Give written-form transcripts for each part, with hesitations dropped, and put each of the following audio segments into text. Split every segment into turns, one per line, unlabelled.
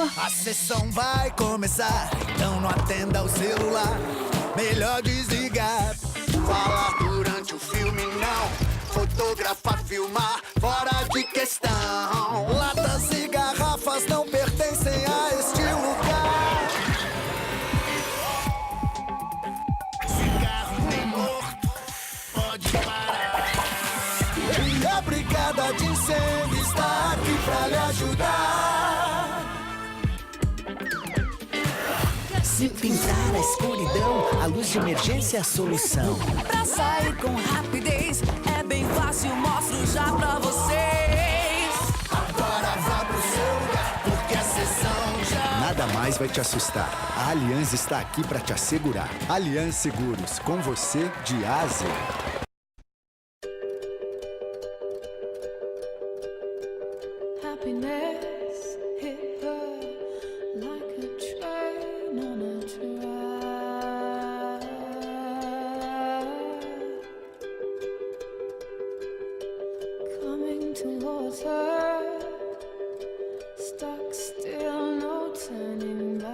Ufa!
A sessão vai começar, então não atenda o celular. Melhor desligar. Falar durante o filme não. Fotografar, filmar, fora de questão. Latas e garrafas não pertencem a este lugar. Cigarro nem morto, pode parar. E a brigada de incêndio está aqui pra lhe ajudar.
Se pintar a escuridão, a luz de emergência é a solução.
Pra sair com rapidez, é bem fácil, mostro já pra vocês.
Agora vá pro seu lugar, porque a sessão já...
Nada mais vai te assustar. A Allianz está aqui para te assegurar. Allianz Seguros, com você de A a Z.
Happiness hit her like a train on a track. Coming towards her, stuck still, no turning back.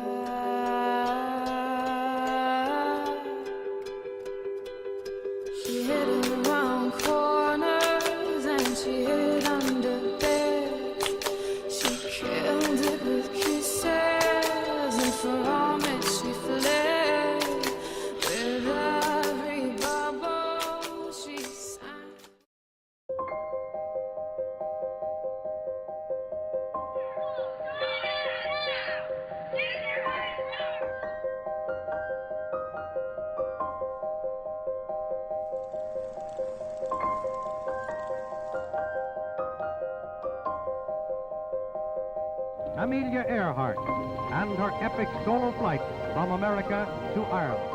She hid around corners and she hid under beds. She killed it with kisses, and from it she fled. With every bubble she sang.
Amelia Earhart and her epic solo flight from America to Ireland.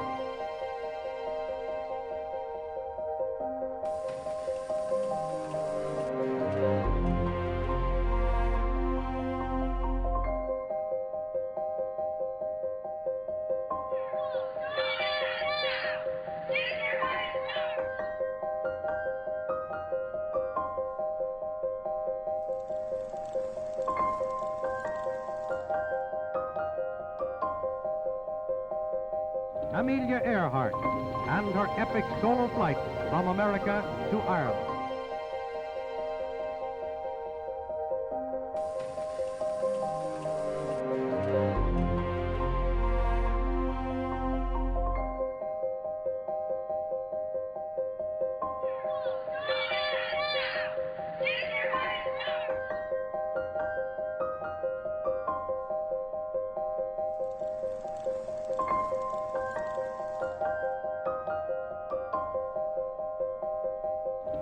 Amelia Earhart and her epic solo flight from America to Ireland.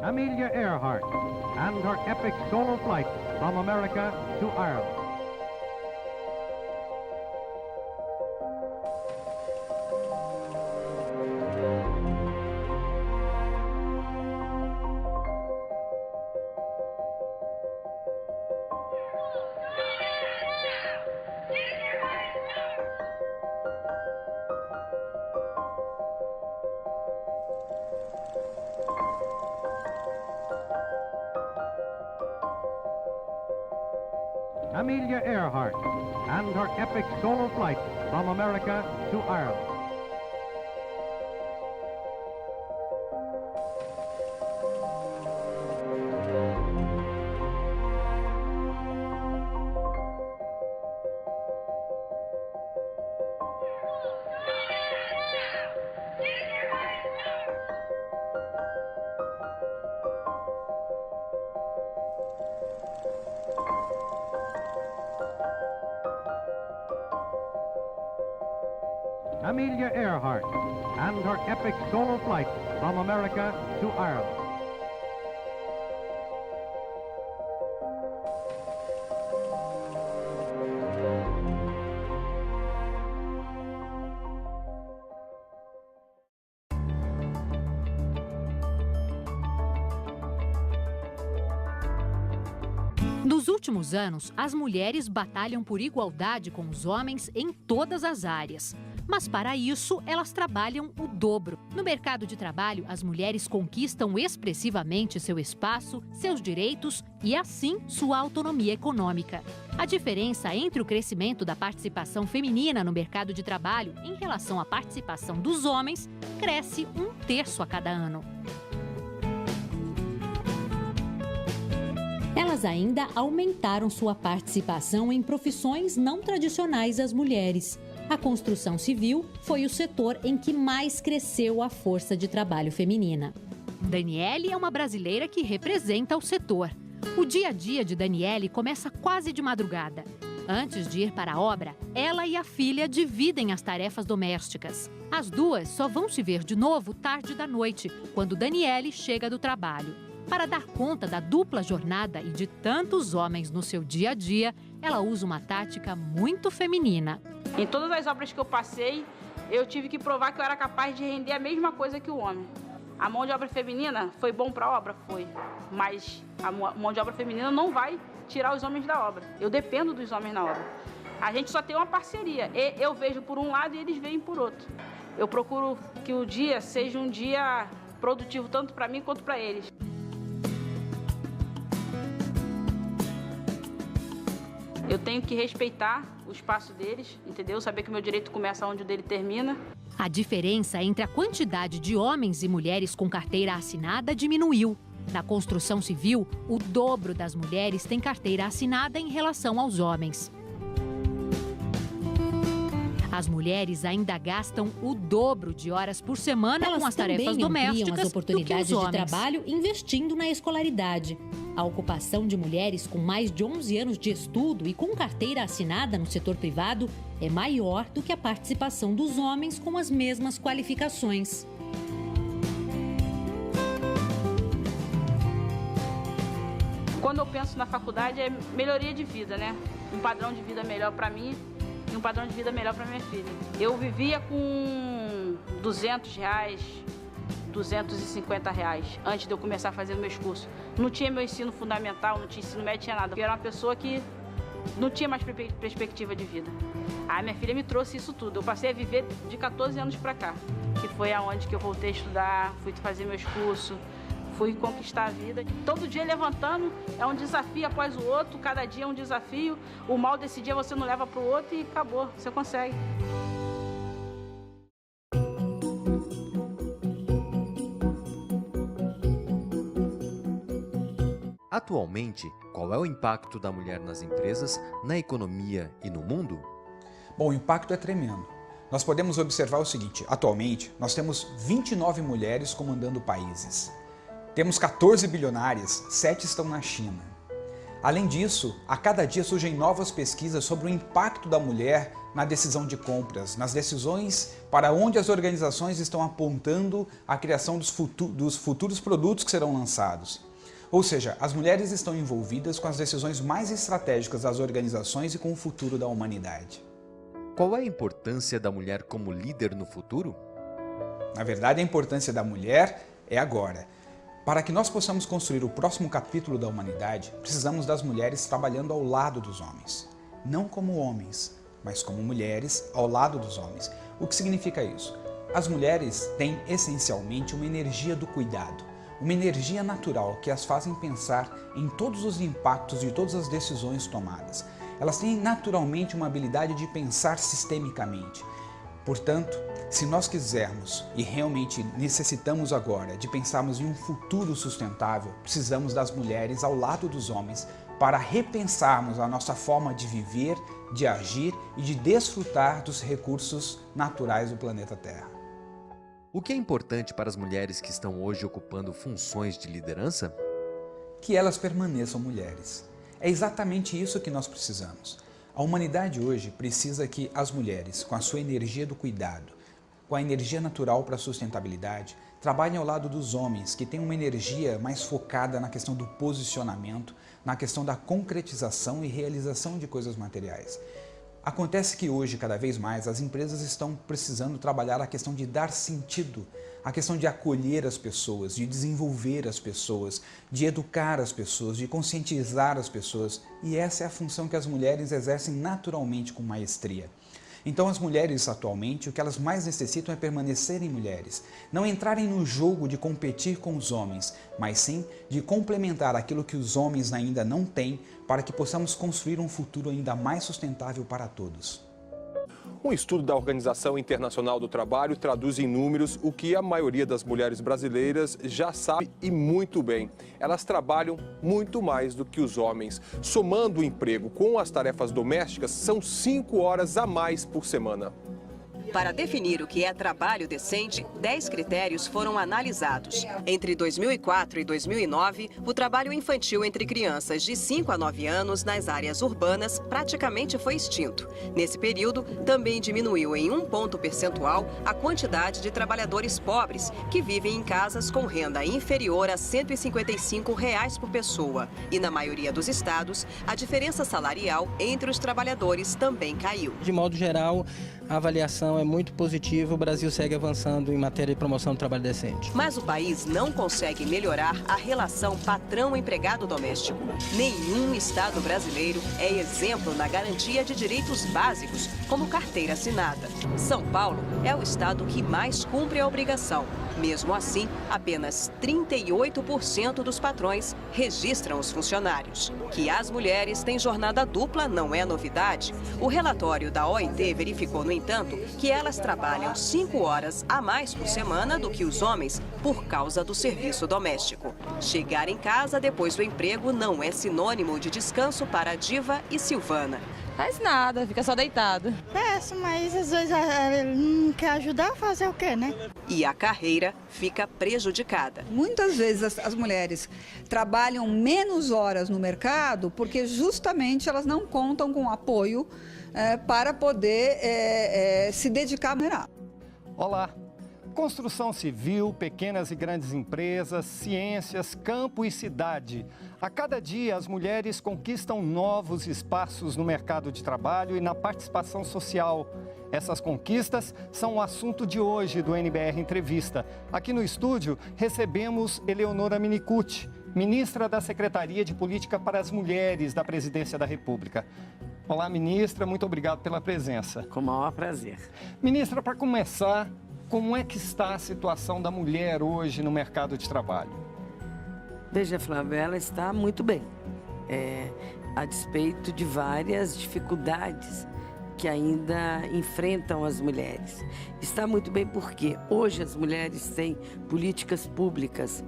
Amelia Earhart and her epic solo flight from America to Ireland. Amelia Earhart and her epic solo flight from America to Ireland. Amelia Earhart and her epic solo flight from America to Ireland.
Nos últimos anos, as mulheres batalham por igualdade com os homens em todas as áreas. Mas para isso, elas trabalham o dobro. No mercado de trabalho, as mulheres conquistam expressivamente seu espaço, seus direitos e, assim, sua autonomia econômica. A diferença entre o crescimento da participação feminina no mercado de trabalho em relação à participação dos homens cresce 1/3 a cada ano. Elas ainda aumentaram sua participação em profissões não tradicionais às mulheres. A construção civil foi o setor em que mais cresceu a força de trabalho feminina. Daniele é uma brasileira que representa o setor. O dia a dia de Daniele começa quase de madrugada. Antes de ir para a obra, ela e a filha dividem as tarefas domésticas. As duas só vão se ver de novo tarde da noite, quando Daniele chega do trabalho. Para dar conta da dupla jornada e de tantos homens no seu dia a dia, ela usa uma tática muito feminina.
Em todas as obras que eu passei, eu tive que provar que eu era capaz de render a mesma coisa que o homem. A mão de obra feminina foi bom para a obra? Foi. Mas a mão de obra feminina não vai tirar os homens da obra. Eu dependo dos homens na obra. A gente só tem uma parceria. Eu vejo por um lado e eles veem por outro. Eu procuro que o dia seja um dia produtivo tanto para mim quanto para eles. Eu tenho que respeitar o espaço deles, entendeu? Saber que o meu direito começa onde o dele termina.
A diferença entre a quantidade de homens e mulheres com carteira assinada diminuiu. Na construção civil, o dobro das mulheres tem carteira assinada em relação aos homens. As mulheres ainda gastam o dobro de horas por semana com as tarefas domésticas
as oportunidades
do que os homens.
de trabalho investindo na escolaridade. A ocupação de mulheres com mais de 11 anos de estudo e com carteira assinada no setor privado é maior do que a participação dos homens com as mesmas qualificações.
Quando eu penso na faculdade, é melhoria de vida, né? Um padrão de vida melhor para mim e um padrão de vida melhor para minha filha. Eu vivia com R$200, R$250 antes de eu começar a fazer meus cursos. Não tinha meu ensino fundamental, não tinha ensino médio, tinha nada. Eu era uma pessoa que não tinha mais perspectiva de vida. A minha filha me trouxe isso tudo. Eu passei a viver de 14 anos para cá, que foi aonde que eu voltei a estudar, fui fazer meus cursos, fui conquistar a vida. Todo dia levantando é um desafio após o outro, cada dia é um desafio. O mal desse dia você não leva para o outro e acabou, você consegue.
Atualmente, qual é o impacto da mulher nas empresas, na economia e no mundo?
Bom, o impacto é tremendo. Nós podemos observar o seguinte: atualmente nós temos 29 mulheres comandando países. Temos 14 bilionárias, 7 estão na China. Além disso, a cada dia surgem novas pesquisas sobre o impacto da mulher na decisão de compras, nas decisões para onde as organizações estão apontando a criação dos futuros produtos que serão lançados. Ou seja, as mulheres estão envolvidas com as decisões mais estratégicas das organizações e com o futuro da humanidade.
Qual é a importância da mulher como líder no futuro?
Na verdade, a importância da mulher é agora. Para que nós possamos construir o próximo capítulo da humanidade, precisamos das mulheres trabalhando ao lado dos homens. Não como homens, mas como mulheres ao lado dos homens. O que significa isso? As mulheres têm essencialmente uma energia do cuidado, uma energia natural que as fazem pensar em todos os impactos de todas as decisões tomadas. Elas têm naturalmente uma habilidade de pensar sistemicamente. Portanto, se nós quisermos e realmente necessitamos agora de pensarmos em um futuro sustentável, precisamos das mulheres ao lado dos homens para repensarmos a nossa forma de viver, de agir e de desfrutar dos recursos naturais do planeta Terra.
O que é importante para as mulheres que estão hoje ocupando funções de liderança?
Que elas permaneçam mulheres. É exatamente isso que nós precisamos. A humanidade hoje precisa que as mulheres, com a sua energia do cuidado, com a energia natural para a sustentabilidade, trabalhem ao lado dos homens, que têm uma energia mais focada na questão do posicionamento, na questão da concretização e realização de coisas materiais. Acontece que hoje, cada vez mais, as empresas estão precisando trabalhar a questão de dar sentido, a questão de acolher as pessoas, de desenvolver as pessoas, de educar as pessoas, de conscientizar as pessoas. E essa é a função que as mulheres exercem naturalmente com maestria. Então as mulheres atualmente, o que elas mais necessitam é permanecerem mulheres, não entrarem no jogo de competir com os homens, mas sim de complementar aquilo que os homens ainda não têm para que possamos construir um futuro ainda mais sustentável para todos.
Um estudo da Organização Internacional do Trabalho traduz em números o que a maioria das mulheres brasileiras já sabe e muito bem. Elas trabalham muito mais do que os homens. Somando o emprego com as tarefas domésticas, são 5 horas a mais por semana.
Para definir o que é trabalho decente, 10 critérios foram analisados. Entre 2004 e 2009, o trabalho infantil entre crianças de 5 a 9 anos nas áreas urbanas praticamente foi extinto. Nesse período, também diminuiu em 1 ponto percentual a quantidade de trabalhadores pobres que vivem em casas com renda inferior a R$ 155 por pessoa. E na maioria dos estados, a diferença salarial entre os trabalhadores também caiu.
De modo geral, a avaliação é muito positiva, o Brasil segue avançando em matéria de promoção do trabalho decente.
Mas o país não consegue melhorar a relação patrão-empregado doméstico. Nenhum estado brasileiro é exemplo na garantia de direitos básicos, como carteira assinada. São Paulo é o estado que mais cumpre a obrigação. Mesmo assim, apenas 38% dos patrões registram os funcionários. Que as mulheres têm jornada dupla não é novidade. O relatório da OIT verificou, no entanto, que elas trabalham 5 horas a mais por semana do que os homens por causa do serviço doméstico. Chegar em casa depois do emprego não é sinônimo de descanso para a Diva e Silvana.
Faz nada, fica só deitado.
Péssimo, mas às vezes ele não quer ajudar a fazer o quê, né?
E a carreira fica prejudicada.
Muitas vezes as mulheres trabalham menos horas no mercado porque justamente elas não contam com apoio para poder se dedicar a mulher.
Olá! Construção civil, pequenas e grandes empresas, ciências, campo e cidade. A cada dia, as mulheres conquistam novos espaços no mercado de trabalho e na participação social. Essas conquistas são o assunto de hoje do NBR Entrevista. Aqui no estúdio, recebemos Eleonora Minicucci, ministra da Secretaria de Política para as Mulheres da Presidência da República. Olá, ministra, muito obrigado pela presença.
Com o maior prazer.
Ministra, para começar, como é que está a situação da mulher hoje no mercado de trabalho?
Veja, Flávia, ela está muito bem, a despeito de várias dificuldades que ainda enfrentam as mulheres. Está muito bem porque hoje as mulheres têm políticas públicas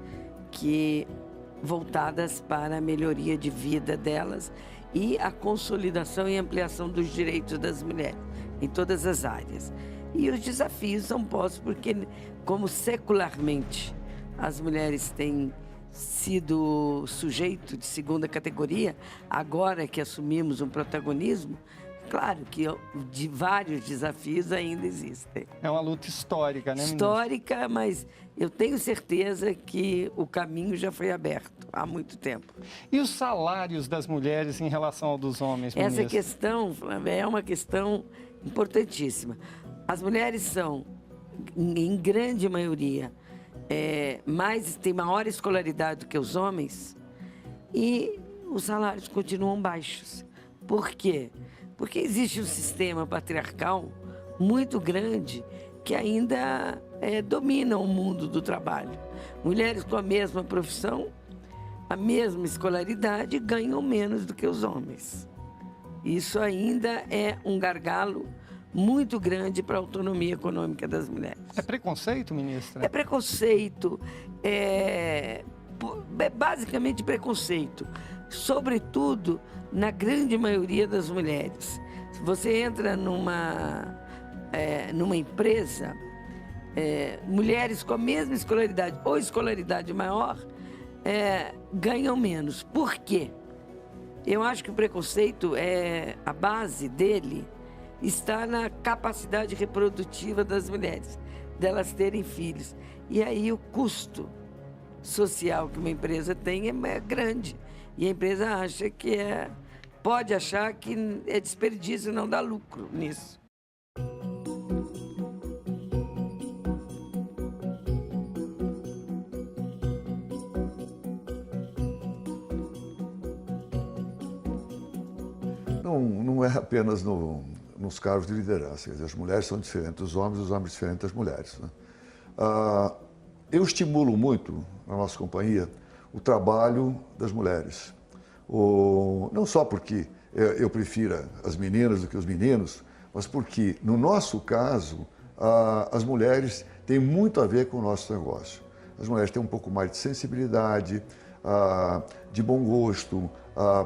voltadas para a melhoria de vida delas e a consolidação e ampliação dos direitos das mulheres em todas as áreas. E os desafios são postos porque, como secularmente as mulheres têm sido sujeito de segunda categoria, agora que assumimos um protagonismo, claro que de vários desafios ainda existem.
É uma luta histórica, né, ministra?
Histórica, mas eu tenho certeza que o caminho já foi aberto há muito tempo.
E os salários das mulheres em relação ao dos homens, ministra?
Essa questão, Flávia, é uma questão importantíssima. As mulheres são, em grande maioria, têm maior escolaridade do que os homens e os salários continuam baixos. Por quê? Porque existe um sistema patriarcal muito grande que ainda domina o mundo do trabalho. Mulheres com a mesma profissão, a mesma escolaridade, ganham menos do que os homens. Isso ainda é um gargalo muito grande para a autonomia econômica das mulheres.
É preconceito, ministra?
É preconceito, basicamente preconceito, sobretudo na grande maioria das mulheres. Se você entra numa empresa, mulheres com a mesma escolaridade ou escolaridade maior ganham menos. Por quê? Eu acho que o preconceito, a base dele está na capacidade reprodutiva das mulheres, delas terem filhos. E aí o custo social que uma empresa tem é grande. E a empresa acha que pode achar que é desperdício e não dá lucro nisso.
Não é apenas no nos cargos de liderança. Quer dizer, as mulheres são diferentes dos homens, os homens diferentes das mulheres, né? Eu estimulo muito, na nossa companhia, o trabalho das mulheres. Não só porque eu prefiro as meninas do que os meninos, mas porque, no nosso caso, as mulheres têm muito a ver com o nosso negócio. As mulheres têm um pouco mais de sensibilidade, de bom gosto,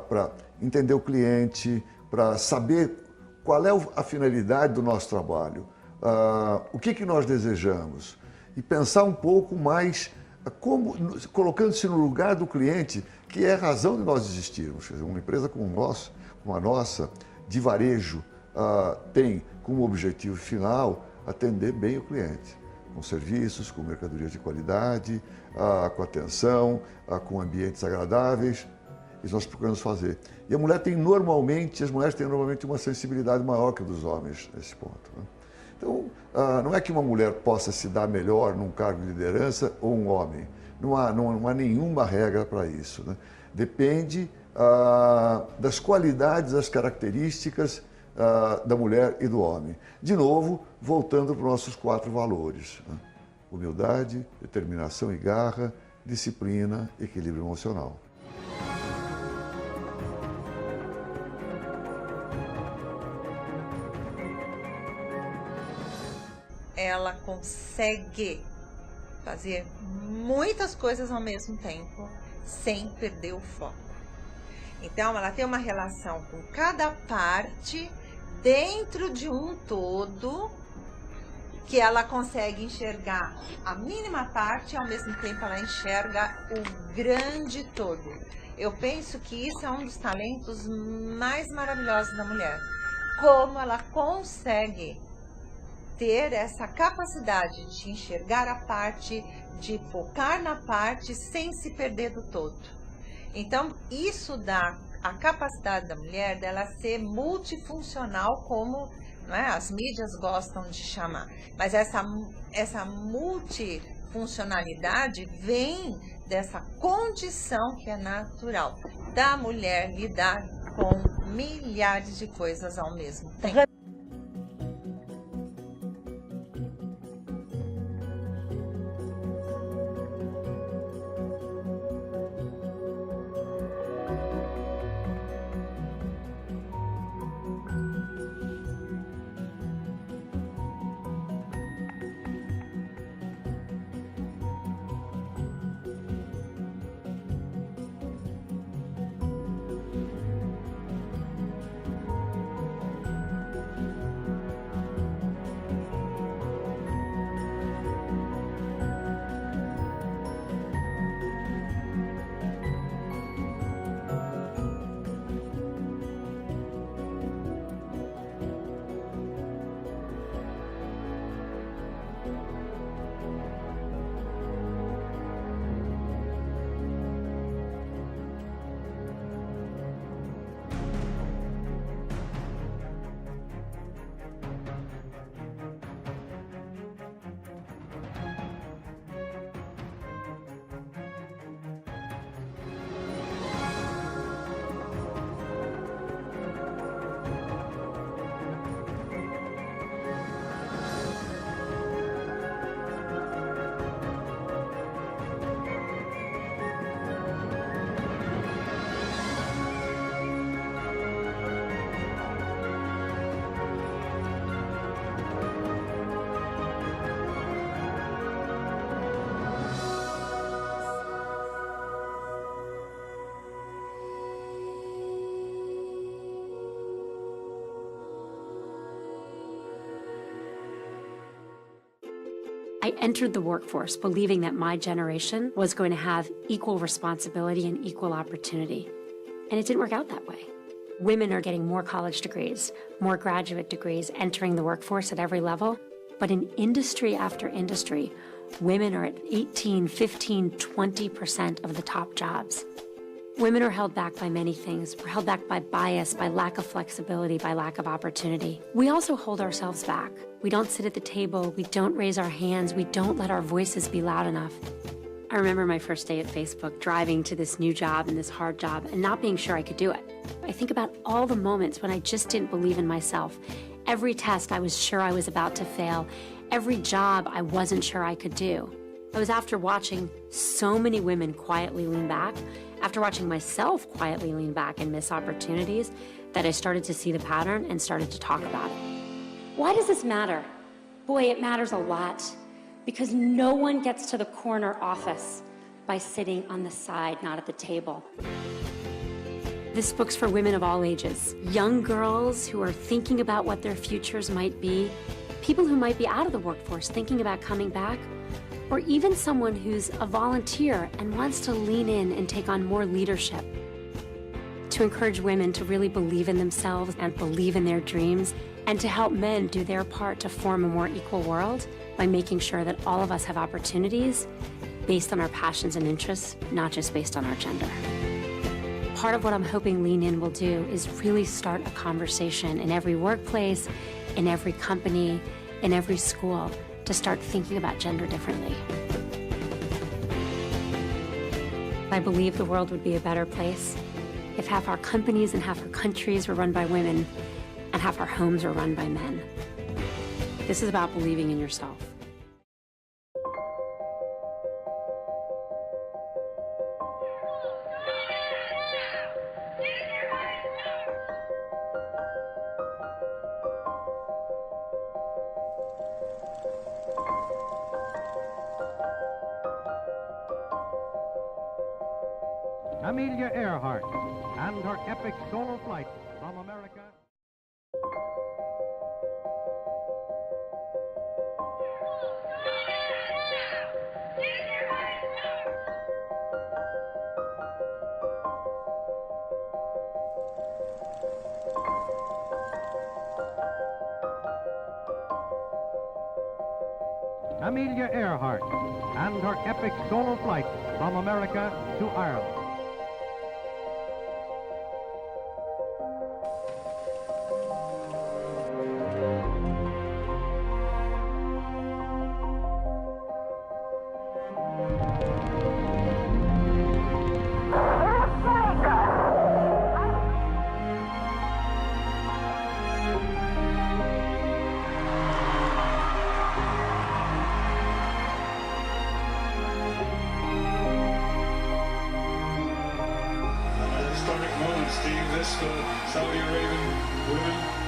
para entender o cliente, para saber qual é a finalidade do nosso trabalho, o que nós desejamos, e pensar um pouco mais, colocando-se no lugar do cliente, que é a razão de nós existirmos. Quer dizer, uma empresa como a nossa, de varejo, tem como objetivo final atender bem o cliente, com serviços, com mercadorias de qualidade, com atenção, com ambientes agradáveis. Isso nós procuramos fazer. E as mulheres têm normalmente uma sensibilidade maior que a dos homens nesse ponto, né? Então, não é que uma mulher possa se dar melhor num cargo de liderança ou um homem. Não há nenhuma regra para isso, né? Depende das qualidades, das características da mulher e do homem. De novo, voltando para os nossos 4 valores, né? Humildade, determinação e garra, disciplina, equilíbrio emocional.
Ela consegue fazer muitas coisas ao mesmo tempo, sem perder o foco. Então, ela tem uma relação com cada parte dentro de um todo, que ela consegue enxergar a mínima parte, ao mesmo tempo ela enxerga o grande todo. Eu penso que isso é um dos talentos mais maravilhosos da mulher. Como ela consegue ter essa capacidade de enxergar a parte, de focar na parte sem se perder do todo. Então, isso dá a capacidade da mulher dela ser multifuncional, como, né, as mídias gostam de chamar. Mas essa multifuncionalidade vem dessa condição que é natural da mulher lidar com milhares de coisas ao mesmo tempo.
I entered the workforce believing that my generation was going to have equal responsibility and equal opportunity. And it didn't work out that way. Women are getting more college degrees, more graduate degrees, entering the workforce at every level. But in industry after industry, women are at 18, 15, 20% of the top jobs. Women are held back by many things. We're held back by bias, by lack of flexibility, by lack of opportunity. We also hold ourselves back. We don't sit at the table. We don't raise our hands. We don't let our voices be loud enough. I remember my first day at Facebook, driving to this new job and this hard job and not being sure I could do it. I think about all the moments when I just didn't believe in myself Every test I was sure I was about to fail. Every job I wasn't sure I could do. It was after watching so many women quietly lean back, after watching myself quietly lean back and miss opportunities, that I started to see the pattern and started to talk about it. Why does this matter? Boy, it matters a lot, because no one gets to the corner office by sitting on the side, not at the table. This book's for women of all ages, young girls who are thinking about what their futures might be, people who might be out of the workforce thinking about coming back, or even someone who's a volunteer and wants to lean in and take on more leadership. To encourage women to really believe in themselves and believe in their dreams, and to help men do their part to form a more equal world by making sure that all of us have opportunities based on our passions and interests, not just based on our gender. Part of what I'm hoping Lean In will do is really start a conversation in every workplace, in every company, in every school, to start thinking about gender differently. I believe the world would be a better place if half our companies and half our countries were run by women and half our homes were run by men. This is about believing in yourself.
Amelia Earhart and her epic solo flight from America. Amelia Earhart and her epic solo flight from America to Ireland.
Steve, this for Saudi Arabian women.